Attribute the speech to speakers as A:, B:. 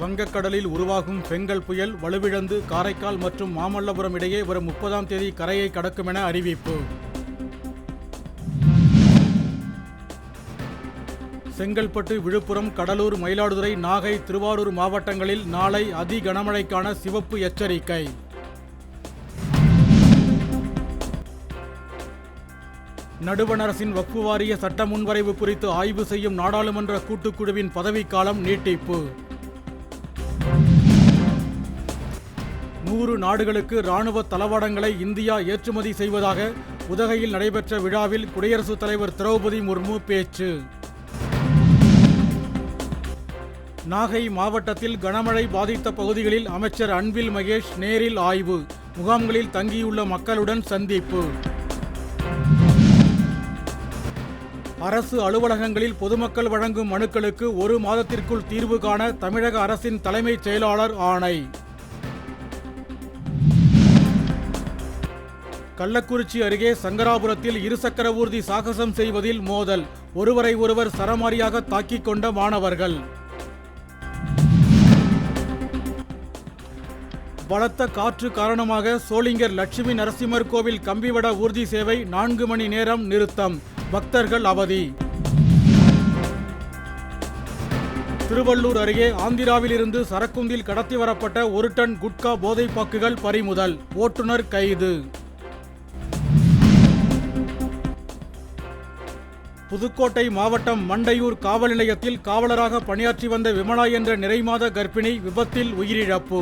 A: வங்கக்கடலில் உருவாகும் பெங்கல் புயல் வலுவிழந்து காரைக்கால் மற்றும் மாமல்லபுரம் இடையே வரும் 30ஆம் தேதி கரையை கடக்கும் என அறிவிப்பு. செங்கல்பட்டு, விழுப்புரம், கடலூர், மயிலாடுதுறை, நாகை, திருவாரூர் மாவட்டங்களில் நாளை அதி கனமழைக்கான சிவப்பு எச்சரிக்கை. நடுவண் அரசின் வக்ஃபு வாரிய சட்ட முன்வரைவு குறித்து ஆய்வு செய்யும் நாடாளுமன்ற கூட்டுக்குழுவின் பதவிக்காலம் நீட்டிப்பு. 100 நாடுகளுக்கு இராணுவ தளவாடங்களை இந்தியா ஏற்றுமதி செய்வதாக உதகையில் நடைபெற்ற விழாவில் குடியரசுத் தலைவர் திரௌபதி முர்மு பேச்சு. நாகை மாவட்டத்தில் கனமழை பாதித்த பகுதிகளில் அமைச்சர் அன்பில் மகேஷ் நேரில் ஆய்வு. முகாம்களில் தங்கியுள்ள மக்களுடன் சந்திப்பு. அரசு அலுவலகங்களில் பொதுமக்கள் வழங்கும் மனுக்களுக்கு 1 மாதத்திற்குள் தீர்வு காண தமிழக அரசின் தலைமைச் செயலாளர் ஆணை. கள்ளக்குறிச்சி அருகே சங்கராபுரத்தில் இருசக்கர ஊர்தி சாகசம் செய்வதில் மோதல். ஒருவரை ஒருவர் சரமாரியாக தாக்கிக் கொண்ட மாணவர்கள். பலத்த காற்று காரணமாக சோளிங்கர் லட்சுமி நரசிம்மர் கோவில் கம்பிவட ஊர்தி சேவை 4 மணி நேரம் நிறுத்தம். பக்தர்கள் அவதி. திருவள்ளூர் அருகே ஆந்திராவில் இருந்து சரக்குந்தில் கடத்தி வரப்பட்ட 1 டன் குட்கா போதைப்பாக்குகள் பறிமுதல். ஓட்டுநர் கைது. புதுக்கோட்டை மாவட்டம் மண்டையூர் காவல் நிலையத்தில் காவலராக பணியாற்றி வந்த விமலா என்ற நிறைமாத கர்ப்பிணி விபத்தில் உயிரிழப்பு.